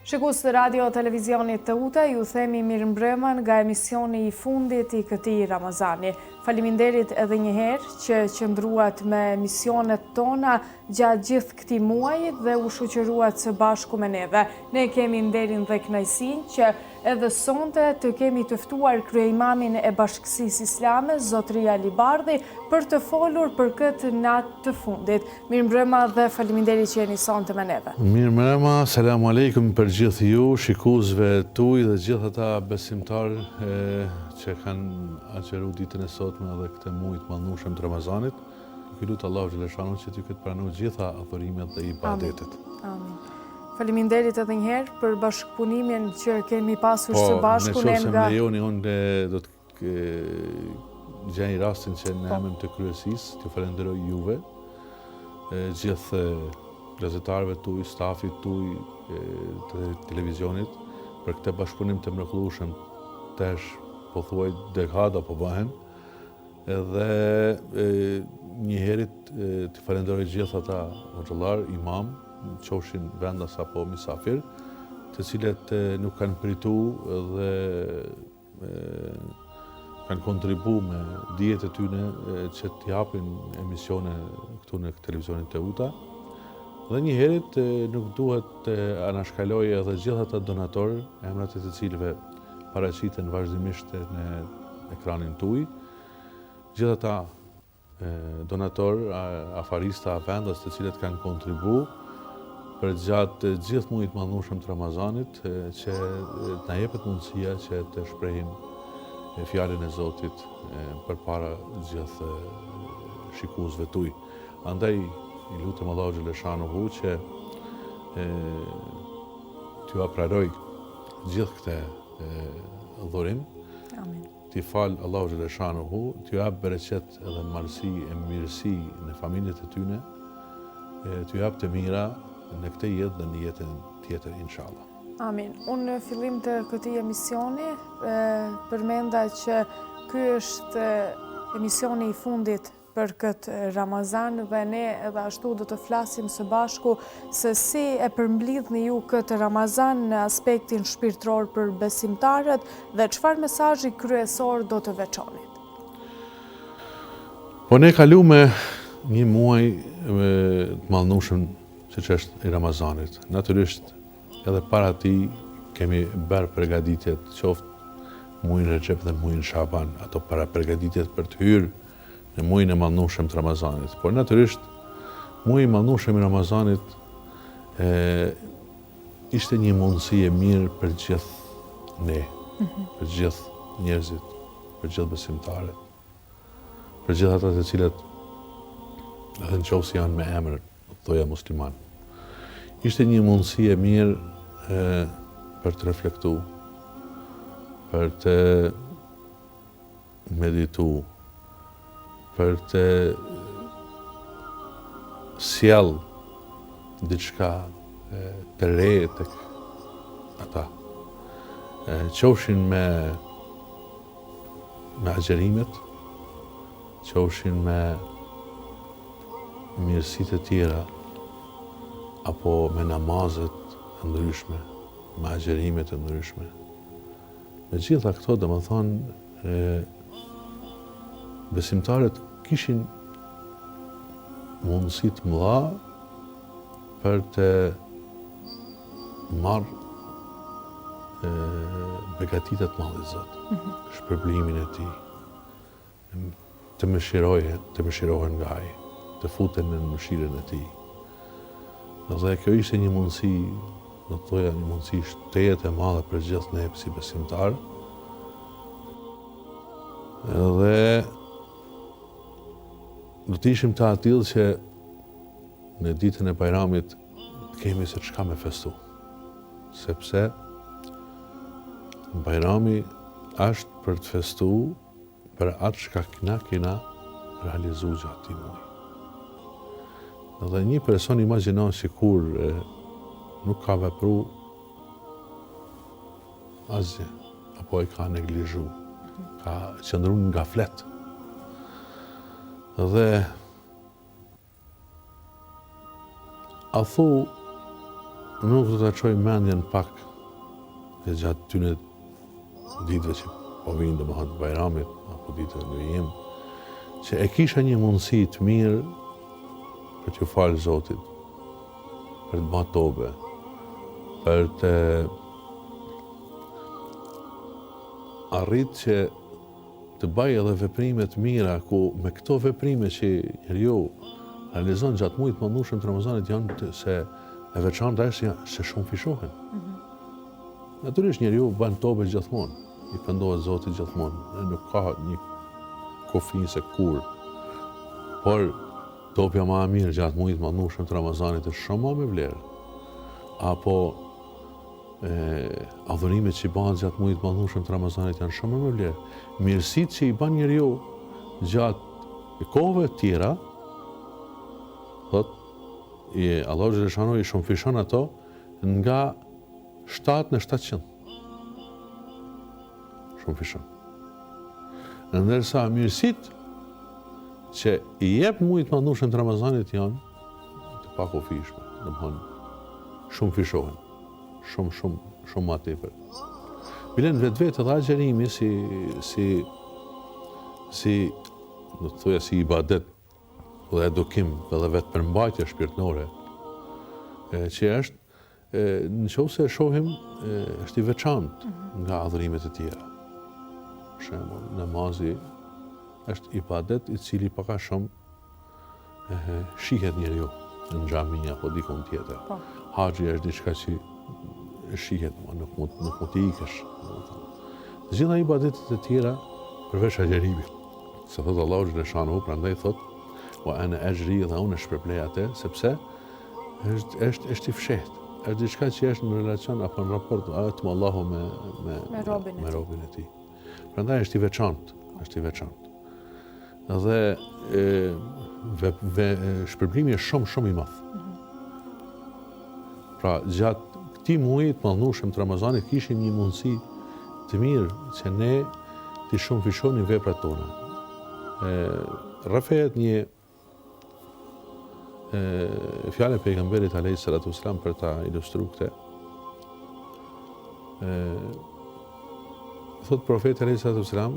Shikues të radio televizionit të UTA, ju themi mirëmbrëmën nga emisioni i fundit i këtij Ramazani. Faleminderit edhe një herë që qëndruat me emisionet tona gjatë gjithë këtij muaji dhe u shoqëruat së bashku me neve. Ne kemi nderin dhe kënaqësinë që edhe sonte të kemi të ftuar kryeimamin e Bashkësisë Islame, Zotëria Ali Bardhi, për të folur për këtë natë të fundit. Mirëmbrëma dhe faleminderit që jeni sonte me neve. Mirëmbrëma, selamu alejkum për gjithë ju, shikuesve tuaj dhe gjithë ata besimtarë që kanë agjeru ditën e sotme dhe këtë muaj të mallnueshëm të Ramazanit. Ju lut Allahu xhaleshanu që t'ju këtë pranuar gjitha adhurimet dhe ibadetet. Amin. Faleminderit edhe një herë për bashkëpunimin që kemi pasur së bashku ne nga. Po, unë do të gjej rastin që në emrin të kryesisë t'ju falenderoj juve, gjithë gazetarëve tuaj, stafit tuaj të televizionit për këtë bashkëpunim të mrekullueshëm. Tash po thuaj dekada po bëhen. Edhe një herit të falenderoj gjithë ata hoxhallar, imam, qofshin vendas apo misafir, të cilët nuk kanë pritu dhe kanë kontribu me dijet e tyne që t'japin emisione këtu në televizionin të UTA. Dhe një herit nuk duhet të anashkaloj edhe gjithë ata donatorë, emrat e të cilëve paraqiten vazhdimisht në ekranin tuaj. Gjithë ata donatorë, afarista, vendas të cilët kanë kontribu për gjatë gjithë muajit të mallnueshëm të Ramazanit, që na jepet mundësia që të shprehim fjalën e Zotit përpara gjithë shikuesve tuaj. Andaj i lutem Allahu xhaleshanuhu që t'ju apraroj gjithë këtë dhurim. Amin. T'i fal Allahu xhaleshanuhu, t'ju jap bereqet edhe marrësi e mirësi në familjet e tyne, t'ju jap të mira në këtë jetë dhe në jetën tjetër, inshallah. Amin. Unë në fillim të këtij emisioni përmenda që ky është emisioni i fundit për këtë Ramazan dhe ne edhe ashtu do të flasim së bashku se si e përmblidhni ju këtë Ramazan në aspektin shpirtëror për besimtarët dhe çfarë mesazhi kryesor do të veçonit. Po ne kaluam një muaj të mallnueshëm siç është i Ramazanit. Natyrisht edhe para ti kemi bërë përgatitjet, qoftë muajin Recep dhe muajin Shaban, ato para përgatitjet për të hyrë në muajin e mallnueshëm të Ramazanit. Por natyrisht muaji i mallnueshëm i Ramazanit ishte një mundësi e mirë për gjithë ne, për gjithë njerëzit, për gjithë besimtarët, për gjithë ata të cilët edhe nëse janë me emër, thoja musliman. Ishte një mundësi e mirë për të reflektu, për të meditu, për të sjell diçka të re tek ata. Qofshin me agjerimet, qofshin me mirësitë e tjera, apo me namazet e ndryshme, me agjerimet e ndryshme. Me gjitha këto, dhe më thonë, besimtarët kishin mundësi të mëdha për të marrë begatitë të madhe Zot, shpërblimin e tij, të mëshirohen nga ai, të futen në mëshirën e tij. Dhe kjo ishte një mundësi, do të thoja një mundësi shtetë e madhe për gjithë ne si besimtarë. Dhe do të ishim të atill që në ditën e Bajramit të kemi se çka me festu. Sepse Bajrami është për të festu për atë çka na kena realizuar gjatë këtij muaji. Dhe një person imagjinon sikur nuk ka vepru asgjë, apo e ka neglizhu, ka qëndru në gaflet. Dhe a thu nuk do të çoj mendjen pak e gjatë tyne ditëve që po vinë domethënë Bajramit apo ditëve në vijim, që e kisha një mundësi të mirë për t'ju falë Zotit, për të bërë tobe, për të arrit që të baj edhe veprime të mira, ku me këto veprime që njeriu realizon gjatë mujtë mëndueshëm të Ramazanit janë se e veçanta është se shumë fishohen. Natyrisht njeriu bën tobe gjithmonë, i pendohet Zotit gjithmonë, nuk ka një kufi se kur. Por topja më e mirë gjatë mujtë mëndueshëm të Ramazanit është shumë më me vlerë. Apo adhurimet që i bëhen gjatë mujtë mëndueshëm të Ramazanit janë shumë më me vlerë. Mirësitë që i bën njeriu gjatë kohëve të tjera, thotë Allahu xhaleshano i shumë fishon ato nga 7 në 700. Shumë fishon. Ndërsa mirësitë që i jep mujtë mëndueshëm të Ramazanit janë të pakufishme, domthonë shumë fishohen, shumë më tepër. Bilen vetë edhe agjerimi si do të thoja si ibadet dhe edukim dhe vetë përmbajtje shpirtënore, që është nëse shohim është i veçantë nga adhurimet e tjera. Për shembull, namazi është ibadet i cili pak a shumë shihet njeriu në xhami apo dikon tjetër. Haxhi është diçka që shihet, nuk mund të ikësh. Të gjitha ibadetet e tjera përveç agjerimit. Se thotë Allahu xhaleshanu, prandaj thotë wa ana ajri dhe unë shpërblej atë, sepse është i fshehtë. Është diçka që është në relacion apo në raport me Allahu me robën e tij. Prandaj është i veçantë, Dhe shpërblimi është shumë i madh. Pra gjatë këtij muaji të mëdhenshëm të Ramazanit kishim një mundësi të mirë që ne të shumë fishonin veprat tona. Rafet një fjale pejgamberit alayhi salatu wasalam për ta ilustruar këtë. Thot profeti alayhi salatu wasalam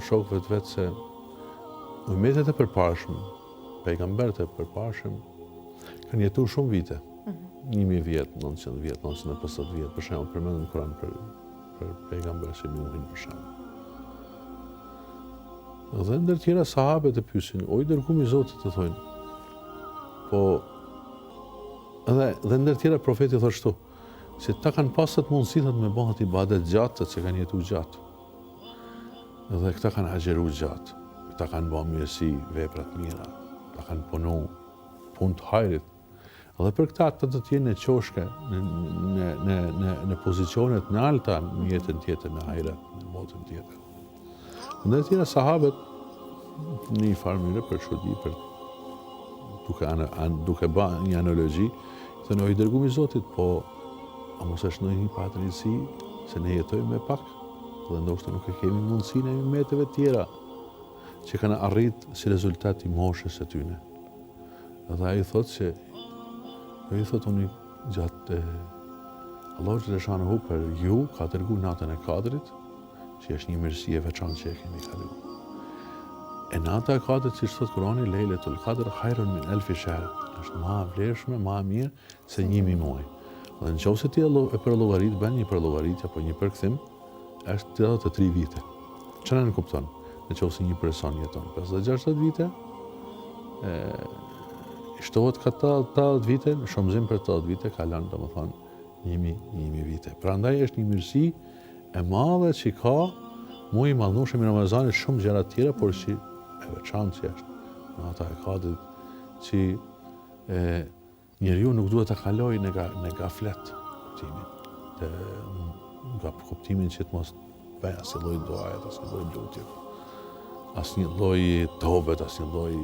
shokëve të vet se ummetet e përparshëm, pejgamberët e përparshëm kanë jetuar shumë vite. 1000 vjet, 900 vjet, 950 vjet, për shembull përmendën në Kur'an për pejgamberin si Nuhin për shembull. Dhe ndër tjera sahabët e pyesin, o i dërguari i Zotit të thonë. Po edhe ndër tjera profeti thotë kështu, se ta kanë pasur mundësi me bëhet ibadet gjatë që kanë jetuar gjatë. Dhe këta kanë agjeruar gjatë, këta kanë bërë mirësi, vepra të mira, këta kanë punuar punë të hajrit. Dhe për këta ata do të jenë në çoshke, në pozicionet në alta në jetën tjetër, në hajrat, në botën tjetër. Ndër tjera sahabët në një farë mënyrë për çudi, duke bërë një analogji, thënë o i dërguari i Zotit, po a mos është ndonjë padrejtësi se ne jetojmë me pak dhe ndoshta nuk e kemi mundësinë e ummeteve tjera që kanë arrit si rezultat i moshës së tyre. Dhe ai thotë unë gjatë Allahu xhaleshanu për ju ka dërguar natën e Kadrit, që është një mirësi e veçantë që e kemi kaluar. E nata e Kadrit, siç thot Kurani, Lejletul Qadr khairun min alfi shahr, është më e vlerëshme, më e mirë se 1000 muaj. Dhe nëse ti e përllogarit, bën një përllogaritje apo një përkthim, është 83 vite. Çfarë në kupton? Nëse një person jeton 50-60 vite, shtohet ka 80 vite, shumëzim për 80 vite kalon domethënë 1000 vite. Prandaj është një mirësi e madhe që ka muaji i mëdhenshëm i Ramazanit, shumë gjëra të tjera, por që e veçantë që është nata e Kadrit, që njeriu nuk duhet ta kalojë në gaflet kuptimin, nga kuptimin që të mos bëj asnjë lloj duaje, asnjë lloj lutje, asnjë lloj tobet, asnjë lloj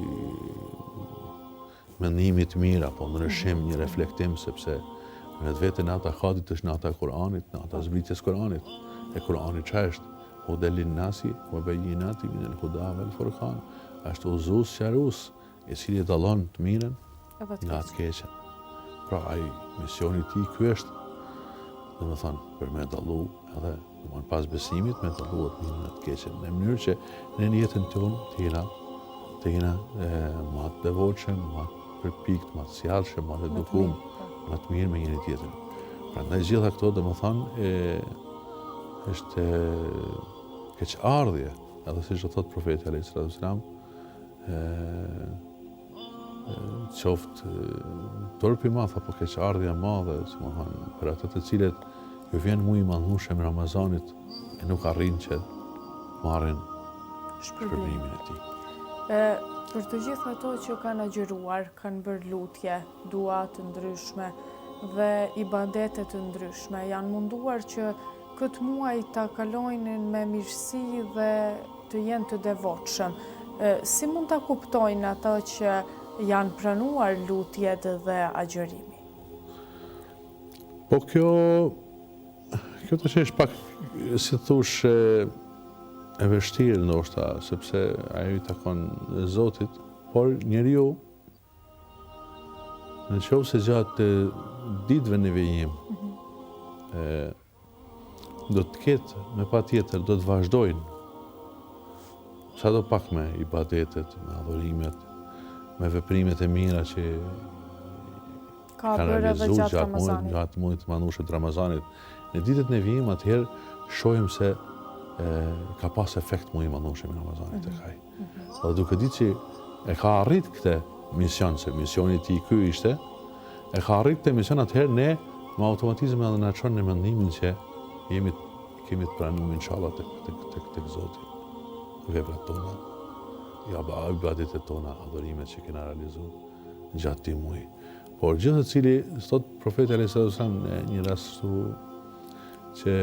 mendimi të mirë apo ndryshim, një reflektim, sepse vetë nata e Kadrit është nata e Kuranit, nata e zbritjes Kuranit. E Kurani çfarë është? Hudan lin-nasi wa bayyinatin min al-huda wal-furqan. Është udhëzues sqarues, i cili dallon të mirën nga të keqen. Pra ai misioni i tij ky është, domethënë, për me dallu edhe pas besimit me dallu të mirën e të keqen, në mënyrë që ne në jetën tonë të jena më të devotshëm, më të përpikt, më të sjellshëm, më të edukum, më të mirë me njëri tjetrin. Prandaj gjitha këto domethënë është keqardhje, edhe siç do thot profeti alayhis salam, qoftë turpi madh apo keqardhja e madhe, domethënë për ata të cilët ju vjen muaj i madhnushëm Ramazanit e nuk arrin që marrin shpërblimin e tij. Për të gjithë ato që kanë agjëruar, kanë bërë lutje, dua të ndryshme dhe ibadete të ndryshme, janë munduar që këtë muaj ta kalojnë me mirësi dhe të jenë të devotshëm. Si mund ta kuptojnë ata që janë pranuar lutjet dhe agjërimi? Po kjo të është pak, si thush, e vështirë ndoshta, sepse ajo i takon Zotit, por njeriu, në qoftë se gjatë ditëve në vijim, do të ketë me patjetër, do të vazhdojnë sadopak me ibadetet, me adhurimet, me veprimet e mira që kanë realizuar gjatë muajit të madhnushëm të Ramazanit. Në ditët në vijim, atëherë shohim se ka pas efekt muaji i madhnushëm i Ramazanit tek ai. Dhe duke ditë që e ka arrit këtë mision, se misioni i tij ky ishte, e ka arrit këtë mision, atëherë ne me automatizëm edhe na çon në mendimin që kemi të pranuar inshallah tek Zoti veprat tona, ibadetet tona, adhurimet që kena realizuar gjatë këtij muaji. Por gjithë cili, thot profeti alayhis salam në një rast që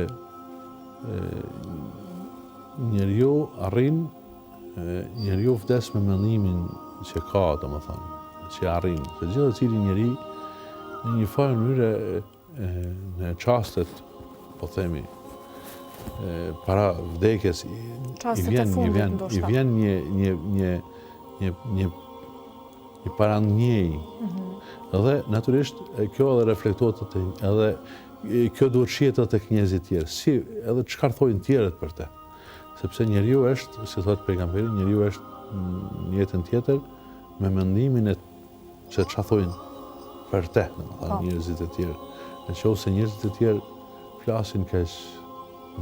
njeriu arrin, njeriu vdes me mendimin që ka, domethënë, që arrin, se gjithë cili njeri në një farë mënyrë në çastet, po themi, para vdekjes i vjen një parandnjej. Dhe natyrisht kjo edhe reflektohet edhe kjo duhet shihet tek njerëzit tjerë, si edhe çfarë thojnë tjerët për të. Sepse njeriu është, si thot pejgamberi, njeriu është në jetën tjetër me mendimin e se çfarë thojnë për të, domethënë njerëzit e tjerë. Nëse njerëzit e tjerë flasin keq,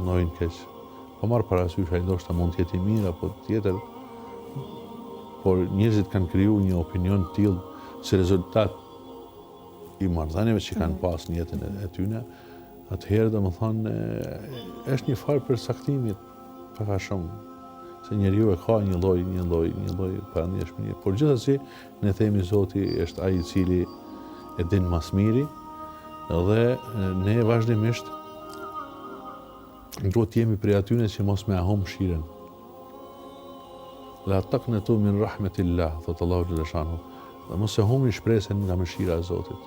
nojnë keq, po marr parasysh ai ndoshta mund të jetë i mirë apo tjetër, por njerëzit kanë krijuar një opinion të tillë si rezultat i marrëdhënieve që kanë pas në jetën e tyre, atëherë domethënë është një farë përcaktimi pak a shumë, se njeriu e ka një lloj parandjeshmërie, por gjithsesi ne themi Zoti është ai i cili e din më së miri dhe ne vazhdimisht duhet të jemi prej atyre që mos me ahum mëshirën. La taqnatu min rahmetillah, thot Allahu xhaleshanu, dhe mos e humni shpresën nga mëshira e Zotit.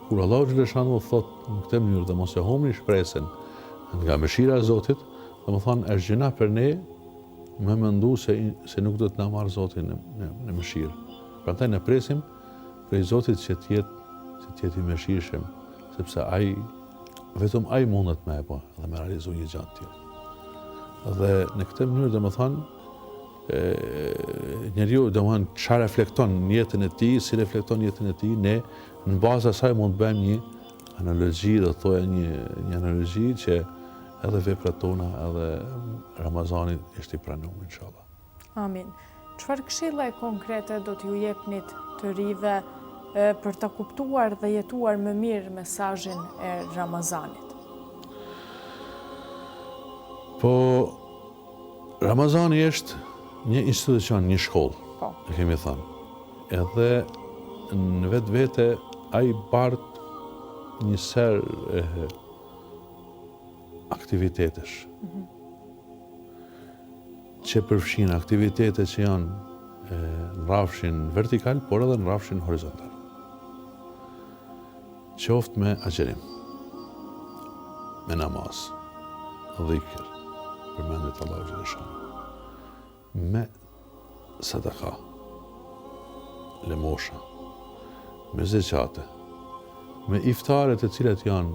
Kur Allahu xhaleshanu thot në këtë mënyrë dhe mos e humni shpresën nga mëshira e Zotit, domethënë është gjëna për ne me mendu se nuk do të na marr Zoti në mëshirë. Prandaj ne presim prej Zotit që të jetë i mëshirshëm, sepse vetëm ai mundet me e bë dhe me realizu një gjatë tillë. Dhe në këtë mënyrë domethënë njeriu domethënë çfarë reflekton në jetën e tij, si reflekton jetën e tij, ne në bazë asaj mund të bëjmë një analogji, do thoya një analogji që edhe veprat tona, edhe Ramazani është i pranuar inshallah. Amin. Çfarë këshille konkrete do t'ju jepnit të rive për ta kuptuar dhe jetuar më mirë mesazhin e Ramazanit? Po, Ramazani është një institucion, një shkollë, e kemi thënë. Edhe në vetvete ai bart një ser aktivitetesh që përfshin aktivitete që janë në rrafshin vertikal, por edhe në rrafshin horizontal. Qoftë me agjerim, me namaz, dhikr, përmendjet Allahu xhaleshanu, me sadaka, lëmosha, me zeqate, me iftaret e cilat janë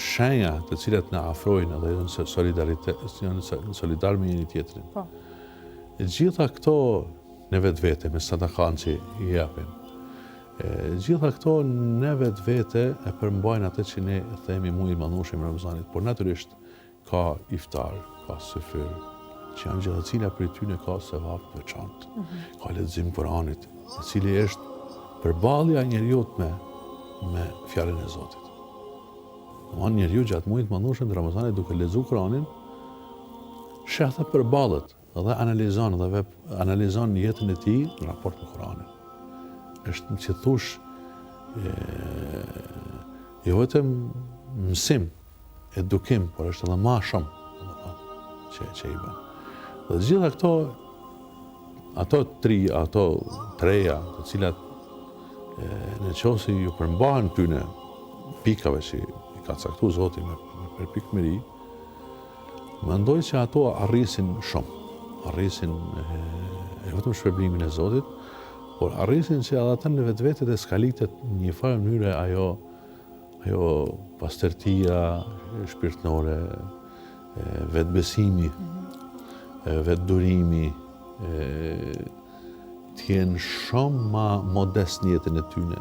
shenja të cilat na afrojnë edhe janë solidar me njëri tjetrin. Po. Gjitha këto në vetvete me sadakan që i japin. Gjitha këto në vetvete e përmbajnë atë që ne themi muaj i madhëshëm i Ramazanit, por natyrisht ka iftar, ka sufir, që janë gjitha cila për ty në ka sevap të veçantë. Ka lexim Kuranit, i cili është përballja e njeriut me fjalën e Zotit. Domthonë njeriu gjatë muajit të madhëshëm të Ramazanit duke lexuar Kuranin, sheh të përballet dhe analizon jetën e tij në raport me Kuranin. Është që thush jo vetëm mësim, edukim, por është edhe më shumë që i bën. Dhe gjitha këto ato treja, të cilat në qoftë se ju përmbahen këtyne pikave që i ka caktuar Zoti me përpikmëri, mendoj që ato arrisin shumë. Arrisin vetëm shpërblimin e Zotit, por arrisin që edhe ata në vetvete të skalitet një farë mënyre ajo pastërtia shpirtënore, vetbesimi, vetdurimi, t'jenë shumë ma modest në jetën e tyne,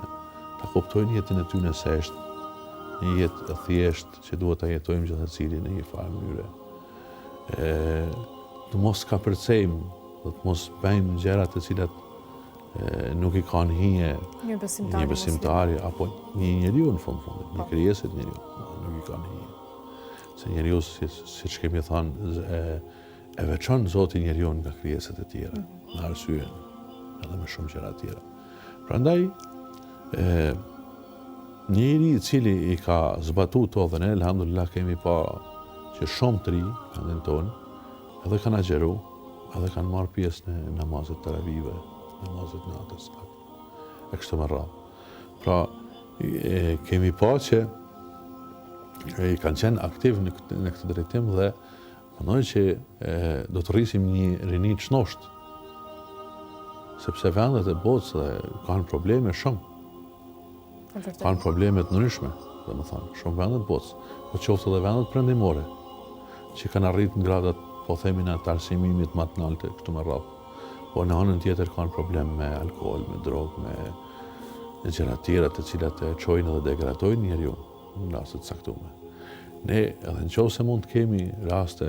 ta kuptojnë jetën e tyne se është një jetë e thjeshtë që duhet ta jetojmë gjithsesi në një farë mënyre. Të mos kapërcejmë, dhe të mos bëjmë gjëra të cilat nuk i kanë hije një besimtari apo një njeriu në fundit, një krijesë njeriu, nuk i kanë hije. Se njeriu, siç kemi thënë, e veçon Zoti njeriu nga krijesat e tjera, në arsye edhe me shumë gjëra të tjera. Prandaj njeri i cili i ka zbatuar to dhe ne, elhamdulillah, kemi pa që shumë të ri në vendin tonë, edhe kanë agjeru, edhe kanë marrë pjesë në namazet të ravive, namazet natës, e kështu me radhë. Pra, kemi pa që i kanë qenë aktiv në këtë drejtim dhe mendoj që do të rrisim një rini të shnosht, sepse vendet e botës kanë probleme shumë. Kanë probleme të ndryshme, domethënë, shumë vendet botës, po qoftë edhe vendet perëndimore, që kanë arritur gradat, po themi, në të arsimimit më të lartë këtu me radhë. Po në anën tjetër kanë problem me alkool, me drogë, me gjëra të tjera të cilat e çojnë dhe degradojnë njeriu në raste të caktuara. Ne edhe nëse mund të kemi raste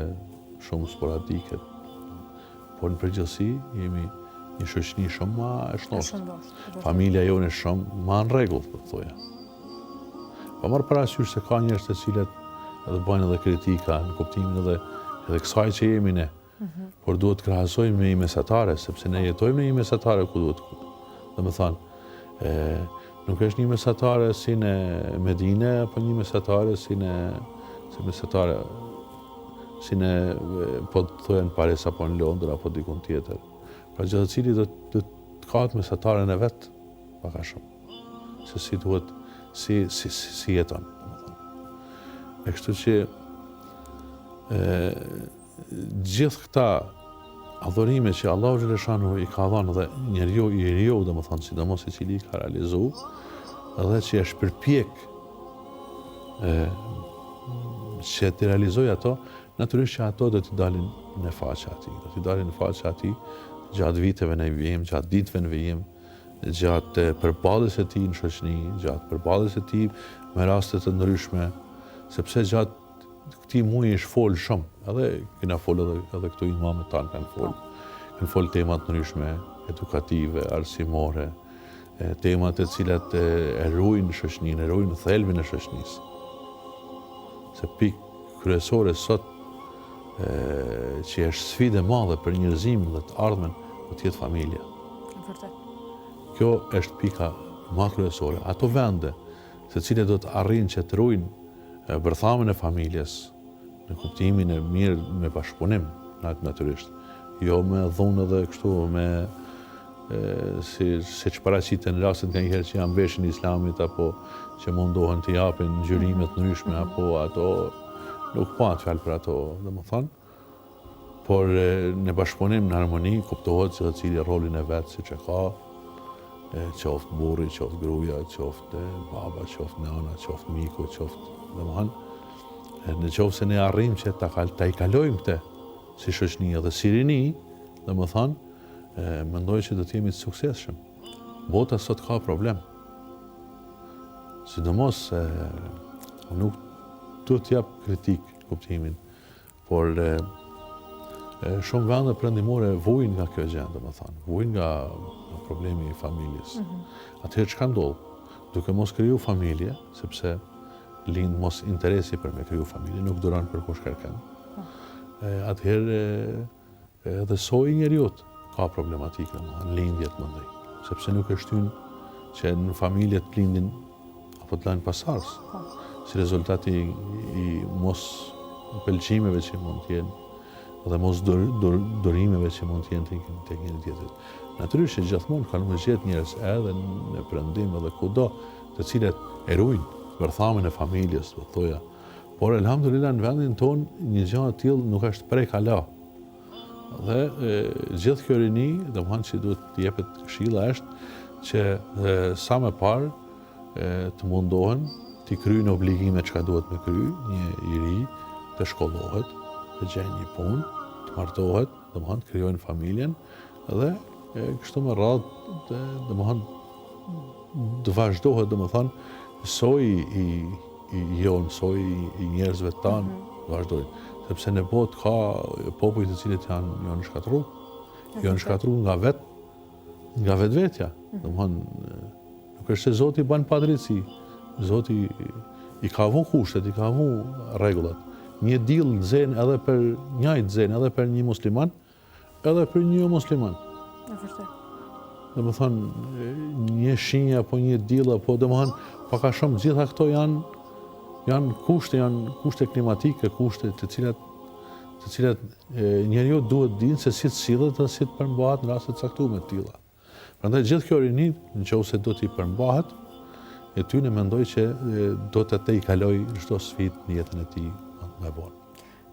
shumë sporadike, por në përgjithësi jemi një shoqëni shumë më e shnosht. Familja jonë është shumë më në rregull, po thoja. Po marr parasysh se ka njerëz të cilët edhe bajnë edhe kritika në kuptimin edhe kësaj që jemi ne. Por duhet të krahasojmë me një mesatare, sepse ne jetojmë në një mesatare ku duhet. Domethënë, nuk është një mesatare si në Medinë, apo një mesatare si po të thojen Paris apo në Londër apo dikun tjetër. Pra gjithsecili do të ketë mesataren e vet, pak a shumë. Se si duhet, si jeton, domethënë. E kështu që gjithë këta adhurime që Allahu xhaleshanu i ka dhënë dhe njeriu domethënë, sidomos i cili i ka realizuar, edhe që është përpjek që të realizoj ato, natyrisht që ato do t'i dalin në faqe ati. Do t'i dalin në faqe ati gjatë viteve në vijim, gjatë ditëve në vijim, gjatë përballjes së tij në shoqëni, gjatë përballjes së tij me raste të ndryshme, sepse gjatë këtij muaji është fol shumë, edhe kena fol edhe këtu imamët tanë kanë fol tema të ndryshme, edukative, arsimore, tema të cilat e ruajnë shoqëninë, e ruajnë thelbin e shoqënisë. Se pikë kryesore sot që është sfidë e madhe për njerëzimin dhe të ardhmen do të jetë familja. Kjo është pika më kryesore. Ato vende të cilat do të arrijnë që të ruajnë bërthamën e familjes në kuptimin e mirë me bashkëpunim, natyrisht. Jo me dhunë dhe kështu, me si që paraqiten rastet nga njëherë që janë veshën islamit, apo që mundohen të japin ngjyrimet ndryshme, apo ato nuk pa të fjalë për ato, domethënë. Por në bashkëpunim, në harmoni, kuptohet se secili rolin e vet siç e ka, qoftë burri, qoftë gruaja, qoftë baba, qoftë nana, qoftë miku, qoftë, në qoftë se ne arrim që ta i kalojmë këtë si shoqëni edhe si rini, mendoj që do të jemi të suksesshëm. Bota sot ka problem. Sidomos nuk do të jap kritik kuptimin, por shumë vende perëndimore vujnë nga kjo gjë, vujnë nga problemi i familjes. Atëherë çka ndodh? Duke mos kriju familje, sepse lind mos interesi për me kriju familje, nuk duron për kush kërkon. Atëherë edhe soji i njeriut ka problematikë në lindjet mendoj, sepse nuk e shtyn që në familje të lindin apo të lanë pasardhës, si rezultati i mos pëlqimeve që mund të jenë dhe mos durimeve që mund të jenë tek njëri tjetrit. Natyrisht që gjithmonë kanë më gjetë njerëz edhe në perëndim edhe kudo, të cilët e ruajnë vërthamin e familjes, do thoja. Por elhamdulillah në vendin tonë një gjë e tillë nuk është prej kala. Dhe gjithë kjo rini, domethënë që duhet të jepet këshilla është që sa më parë të mundohen të kryejnë obligimet që duhet me kry, një i ri të shkollohet, të gjejnë një punë, të martohet, domethënë të krijojnë familjen dhe kështu me radhë domethënë të vazhdohet domethënë soji i jonë, i njerëzve tanë vazhdojnë. Sepse në botë ka popull të cilët janë shkatruar nga vetvetja. Domethënë nuk është se Zoti bën padrejti. Zoti i ka vënë kushtet, i ka vënë rregullat. Një diell nxen edhe për një musliman, edhe për një jo musliman. Domethënë një shinjë apo një diell apo domethënë pak a shumë gjitha këto janë kushte klimatike, kushte të cilat njeriu duhet dinë se si të sillet dhe si të përmbahet në raste të caktuara të tilla. Prandaj gjithë kjo rini, nëse do t'i përmbahet, e ty në mendoj që do të i kaloj çdo sfidë në jetën e tij më vonë.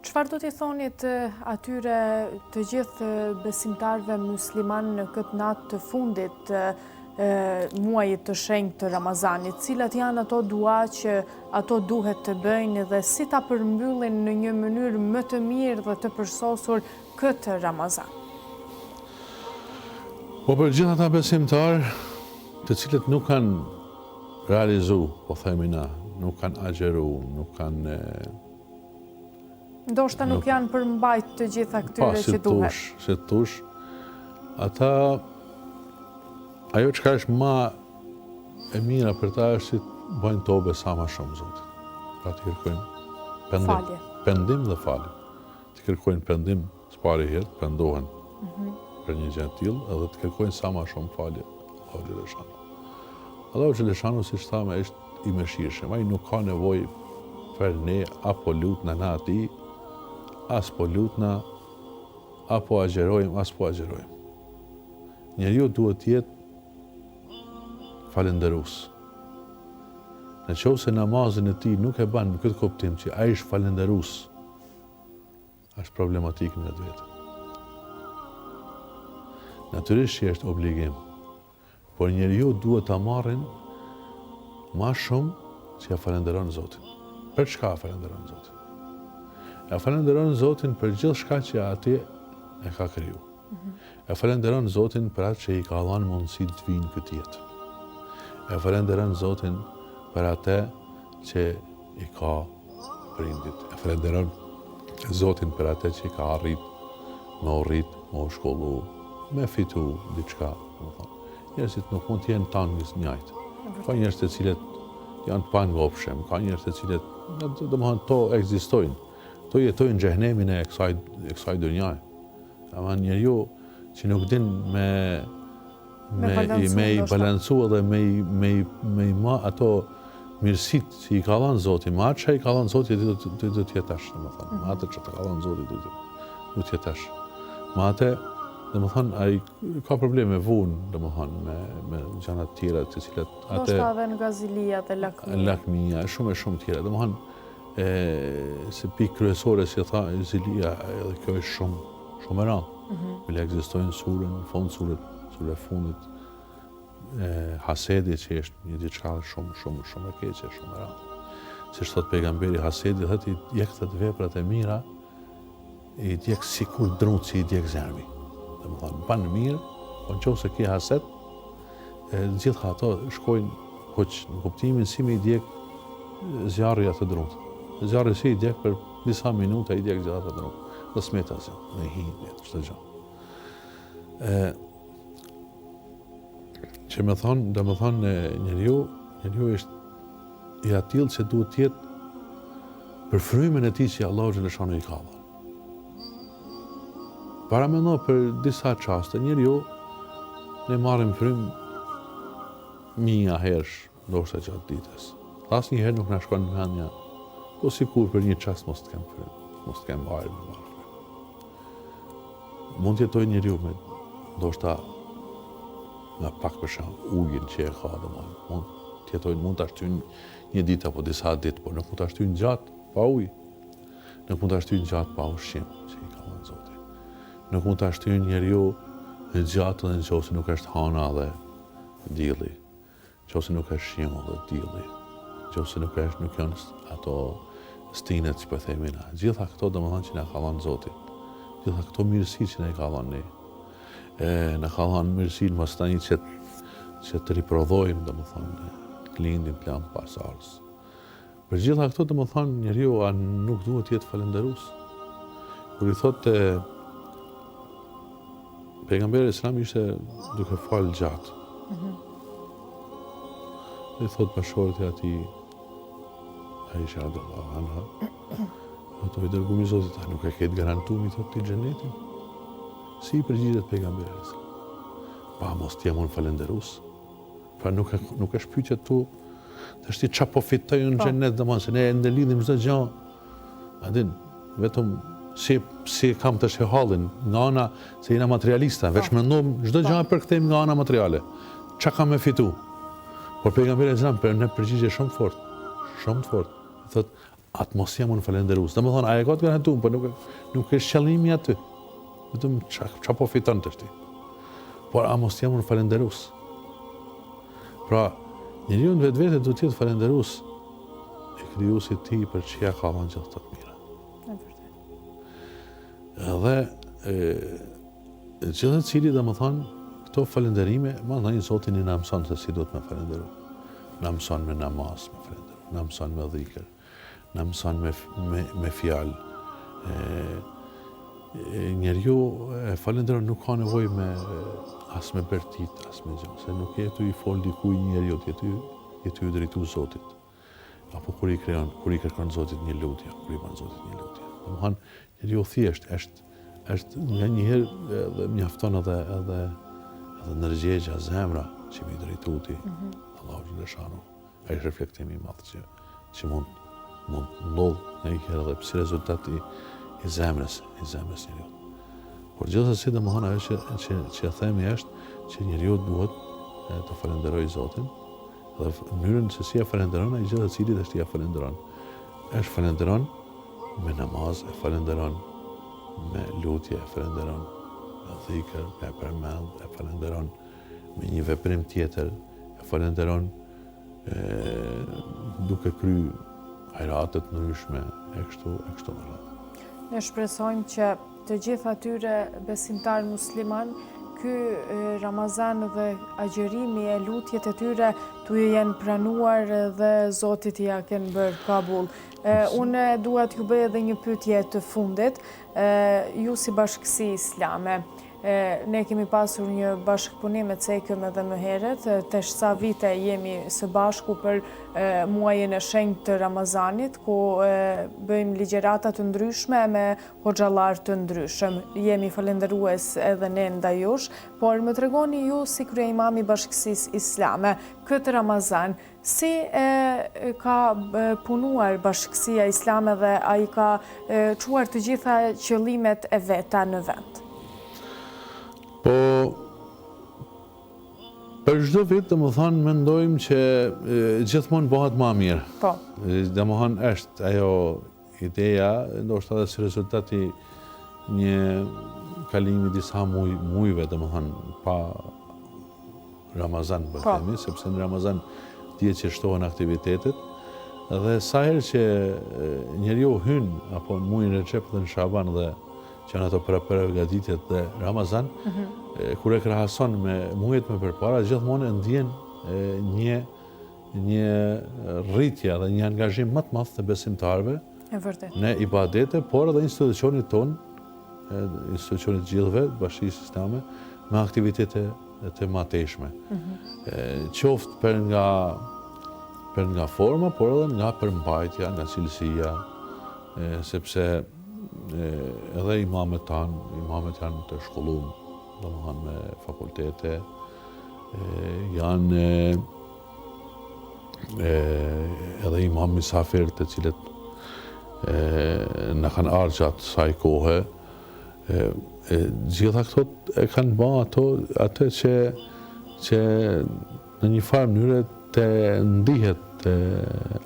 Çfarë do t'i thonit atyre të gjithë besimtarëve musliman në këtë natë të fundit muajit të shenjtë të Ramazanit, cilat janë ato dua që ato duhet të bëjnë dhe si ta përmbyllin në një mënyrë më të mirë dhe të përsosur këtë Ramazan? Po për gjithë ata besimtarë të cilët nuk kanë realizu, po themi na, nuk kanë agjeru, nuk kanë... Ndoshta nuk janë përmbajt të gjitha këtyre që duhet. Si tush, ata... Ajo çka është ma e mira për ta është si të bëjnë tobe sa ma shumë, Zotit. Pra të kërkojnë pendim dhe falje. Të kërkojnë pendim së pari herë, të pendohen për një gjë të tillë, edhe të kërkojnë sa ma shumë falje. Allahu Xheleshanu. Allahu Xheleshanu, siç thamë, është i mëshirshëm. Ai nuk ka nevojë për ne apo lutna na atij, as po lutna, apo agjerojmë, as po agjerojmë. Njeriu duhet të jetë falenderues. Në qoftë se namazin e tij nuk e bën në këtë kuptim që ai është falenderues, është problematik në vetë. Natyrisht që është obligim, por njeriu duhet ta marrin më shumë që ja falenderon Zotin. Për çka falenderon Zotin? Ja falenderon Zotin për gjithë shka që ati e ka kriju. E falenderon Zotin për atë që i ka dhënë mundësi të vinë këtë jetë. E falenderon Zotin për atë që i ka prindit. E falenderon Zotin për atë që i ka arrit, me u shkollu, me fitu diçka. Njerëzit nuk mund të jenë tanë njëjtë. Ka njerëz të cilët janë të pangopshëm, ka njerëz të cilët, domethënë, to ekzistojnë. To jetojnë xhehenemin e kësaj dunjaje. Ama njeriu që nuk din me i balancu edhe me i ma ato mirësit që i ka dhënë Zoti, ma atë që i ka dhënë Zoti do të jetash, domethënë, ma atë që ka dhënë Zoti do të jetash. Ma atë, domethënë, ai ka probleme vunë, domethënë, me gjëra të tjera të cilat atë ndoshta edhe nga zilia dhe lakmia, shumë tjera, domethënë, se pikë kryesore si tha zilia, edhe kjo është shumë e rëndë. Bile ekzistojnë surën, në fund surë fundit, hasedi që është një diçka shumë e keqe, shumë e randë. Siç thot pejgamberi, hasedi thotë i djeg të veprat e mira, i djeg sikur drut që i djeg zermi. Domethënë banë mirë, po nëse ke haset, gjitha ato shkojnë hoq në kuptimin si me i djeg zjarri atë drut. Zjarri si i djeg për disa minuta i djeg zjarri atë drut. Dhe smet asgjë, dhe hi çdo gjë. Që me thonë, njeriu është i atill që duhet të jetë për frymen e tij që Allahu xhaleshanu i ka dhënë. Para mendo për disa çaste, njeriu ne marrim frym 1000 herësh ndoshta gjatë ditës. Asnjëherë nuk na shkon në mendja, po sikur për një çast mos të kem frym, mos të kem ajër me marrë frym. Mund të jetojë njeriu me ndoshta me pak për shembull ujin që e ka domosdoshmë. Mund ta shtyn një ditë apo disa ditë, por nuk mund ta shtyn gjatë pa ujë. Nuk mund ta shtyn gjatë pa ushqim, që i ka dhënë Zoti. Nuk mund ta shtyn njeriu gjatë nëse nuk është hana dhe dielli. Nëse nuk është shimu dhe dielli. Nëse nuk janë ato stinet që po themi na. Gjitha këto domethënë që na ka dhënë Zoti. Gjitha këto mirësi që na ka dhënë ne. Na ka dhënë mirësinë mos tani që të riprodhojmë domethënë lindim plan pas ardhës. Për gjitha këto domethënë njeriu nuk duhet të jetë falënderues. Kur i thotë pejgamberi Islam ishte duke falë gjatë. I thotë bashkëshortit e atij Aisha radhiyallahu anha, ato i dërgumi Zotit, nuk e ketë garantuar i thotë ti xhenetin. Si i përgjigjet pejgamberi Islam? Pa mos të jam unë falënderues. Pra nuk është pyetja tu, tash ti çfarë po fitoj në xhenet, domosdoshmë se ne ndëlidhim çdo gjë. A din, vetëm si kam të shehallin nga ana se jena materialista, veç mendojmë çdo gjë për kthejmë nga ana materiale. Çka kam me fitu? Por pejgamberi Islam për ne përgjigje shumë të fortë. Thotë atë mos jam unë falënderues. Domethënë ai e ka të garantuar, por nuk është qëllimi aty. Vetëm çfarë po fiton tash ti. Por a mos jam unë falënderues? Pra, njeriu në vetvete duhet të jetë falënderues e krijuesit të tij për çka ka dhënë gjithë të mira. Edhe gjithë cili domethënë këto falënderime, mandej Zoti na mëson se si duhet me falënderu. Na mëson me namaz me falënderu, na mëson me dhikr, na mëson me fjalë. Njeriu falënderon nuk ka nevojë me as me bërtit, as me gjë, se nuk jetu i fol dikuj njeriu, jetu i drejtu Zotit. Apo kur i kërkon Zotit një lutje, kur i bën Zotit një lutje. Domethënë njeriu thjesht është nga njëherë dhe mjafton edhe ndërgjegja zemra që mi drejtu ti, Allahu xhaleshanu. Ai është reflektimi i madh që mund ndodh nga një herë dhe si rezultat i zemrës njeriu. Por gjithsesi domethënë ajo që themi është që njeriu duhet të falenderojë Zotin dhe mënyrën se si e falenderon ai gjithë cili është ia falenderon. Është falenderon me namaz, e falenderon me lutje, e falenderon me dhikr, me përmend, e falenderon me një veprim tjetër, e falenderon duke kry hajratet ndryshme e kështu me radhë. Ne shpresojmë që të gjithë atyre besimtar musliman, ky Ramazan dhe agjerimi e lutjet e tyre tu jenë pranuar dhe Zotit ja kenë bërë kabul. Unë dua t'ju bëj edhe një pyetje të fundit. Ju si Bashkësi Islame, ne kemi pasur një bashkëpunim e cekëm edhe më herët, tesh sa vite jemi së bashku për muajin e shenjtë të Ramazanit, ku bëjmë ligjërata të ndryshme me hoxhallar të ndryshëm. Jemi falënderues edhe ne ndaj jush, por më tregoni ju si kryeimam i Bashkësisë Islame këtë Ramazan, si ka punuar Bashkësia Islame dhe ai ka çuar të gjitha qëllimet e veta në vend? Po, për çdo vit, domethënë mendojmë që gjithmonë bëhet më mirë. Po. Domethënë është ajo ideja, ndoshta edhe si rezultati një kalimi disa mujve, domethënë pa Ramazan, themi, sepse në Ramazan dihet që shtohen aktivitetet, dhe sa herë që njeriu hyn apo në muajin Recep dhe në Shaban dhe që janë ato përgatitjet dhe Ramazan, kur e krahason me muajt më përpara, gjithmonë ndjen një rritje dhe një angazhim më të madh të besimtarëve në ibadete, por edhe institucionit tonë, institucionit gjithëve, Bashkisë Islame, me aktivitete të mateshme. Qoftë për nga forma, por edhe nga përmbajtja, nga cilësia, sepse edhe imamet janë të shkolluar, domethënë me fakultete, janë edhe imam misafir të cilët në kanë ardhur gjatë saj kohe, gjitha këto e kanë bërë atë që në një farë mënyrë të ndihet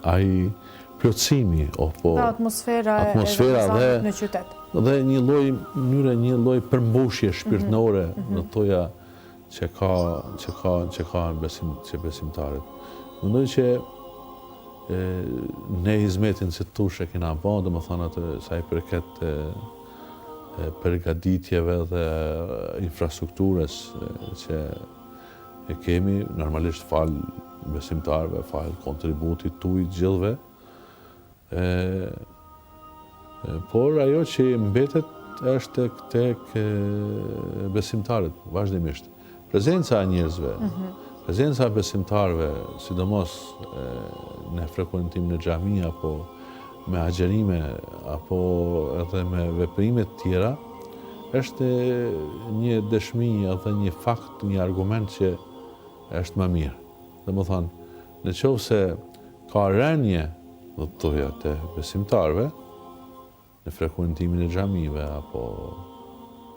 ai plotësimi apo atmosfera e Ramazanit në qytet. Dhe një lloj përmbushje shpirtërore, do thoja, që ka besimtarët. Mendoj që ne hizmetin që tush e kena bërë, domethënë atë sa i përket përgatitjeve dhe infrastrukturës që e kemi, normalisht fal besimtarëve, fal kontributit tuaj gjithëve, por ajo që mbetet është tek besimtarët vazhdimisht. Prezenca e njerëzve, prezenca e besimtarëve, sidomos në frekuentim në xhami apo me agjerime apo edhe me veprime të tjera, është një dëshmi edhe një fakt, një argument që është më mirë. Domethënë, nëse ka rënje, do të thoja, të besimtarëve në frekuentimin e xhamive apo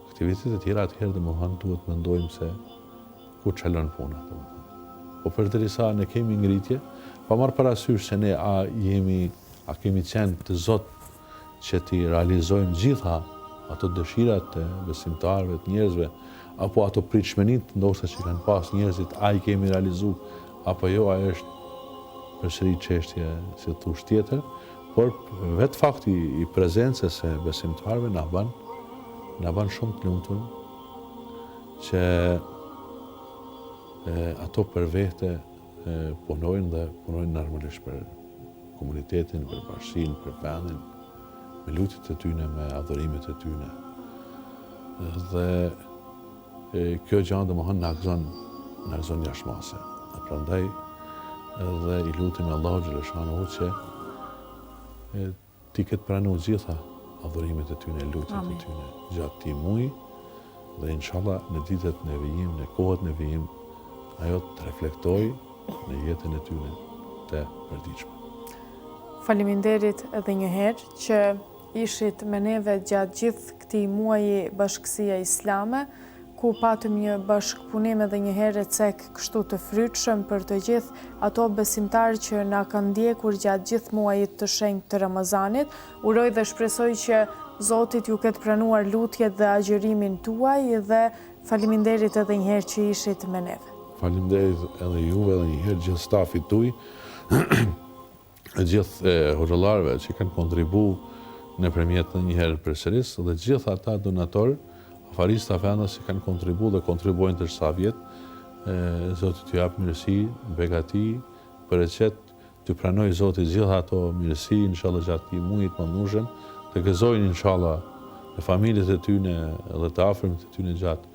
aktivitete të tjera, atëherë domethënë duhet mendojmë se ku çalon puna, domethënë. Po përderisa ne kemi ngritje, pa marrë parasysh se ne a kemi qenë të Zot që t'i realizojmë gjitha ato dëshirat të besimtarëve, të njerëzve, apo ato pritshmëritë ndoshta që kanë pas njerëzit, a i kemi realizu, apo jo, a është përsëri çështje si thosh tjetër, por vetë fakti i prezencës së besimtarëve na bën shumë të lumtur që ato për vete punojnë normalisht për komunitetin, për bashkinë, për vendin, me lutjet e tyne, me adhurimet e tyne. Dhe kjo gjë domethënë na gëzon jashtëmase. Prandaj edhe i lutim Allahu xhaleshanuhu që ti këtë pranuar gjitha adhurimet e tyne, lutjet e tyne gjatë këtij muaji, dhe inshallah në ditët në vijim, në kohët në vijim, ajo të reflektoj në jetën e tyne të përditshme. Faleminderit edhe një herë që ishit me neve gjatë gjithë këtij muaji Bashkësia Islame, ku patëm një bashkëpunim edhe një herë cek kështu të frytshëm për të gjithë ato besimtarë që na kanë ndjekur gjatë gjithë muajit të shenjtë të Ramazanit. Uroj dhe shpresoj që Zotit ju ketë pranuar lutjet dhe agjërimin tuaj, dhe faleminderit edhe një herë që ishit me neve. Faleminderit edhe juve edhe një herë gjithë stafit tuaj, gjithë hoxhallarëve që kanë kontribuar nëpërmjet një herë përsëris, dhe gjithë ata donatorë, afaristë vendas që kanë kontribuar dhe kontribuojnë të sa vjet. Zoti t'ju jap mirësi, begati, bereqet, t'ju pranoj Zoti gjitha ato mirësi, inshallah gjatë këtij muaji të mëndshëm, të gëzojnë inshallah në familjet e tyne dhe të afërmit e tyne gjatë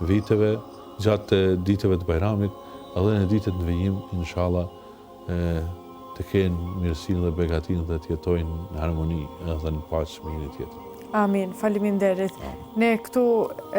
viteve, gjatë ditëve të Bajramit, edhe në ditët në vijim, inshallah, të kenë mirësinë dhe begatinë dhe të jetojnë në harmoni edhe në paqë me njëri tjetrin. Amin, faleminderit. Ne këtu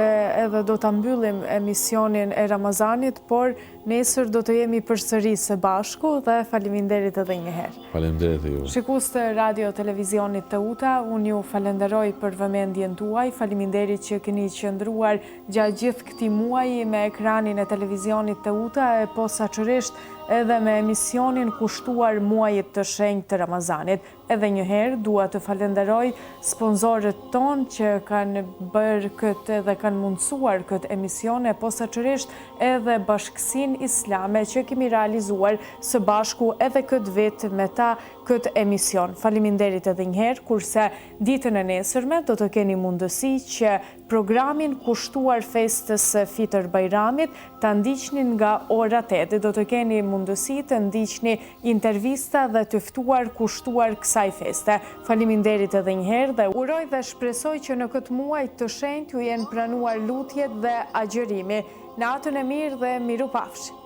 edhe do ta mbyllim emisionin e Ramazanit, por nesër do të jemi përsëri së bashku, dhe faleminderit edhe një herë. Faleminderit e juve. Shikues të Radio Televizionit Teuta, unë ju falenderoj për vëmendjen tuaj. Faleminderit që keni qëndruar gjatë gjithë këtij muaji me ekranin e Televizionit Teuta, e posaçërisht edhe me emisionin kushtuar muajit të shenjtë të Ramazanit. Edhe njëherë dua të falenderoj sponsorët tonë që kanë bërë këtë dhe kanë mundësuar këtë emisione, posaçërisht edhe Bashkësinë Islame që kemi realizuar së bashku edhe këtë vit me ta këtë emision. Faleminderit edhe njëherë, kurse ditën e nesërme do të keni mundësi që programin kushtuar festës së Fitër Bajramit ta ndiqni nga ora 8. Do të keni mundësi të ndiqni intervista dhe të ftuar kushtuar kësaj feste. Faleminderit edhe njëherë dhe uroj dhe shpresoj që në këtë muaj të shenjtë ju jenë pranuar lutjet dhe agjërimi. Natën e mirë dhe mirupafshi.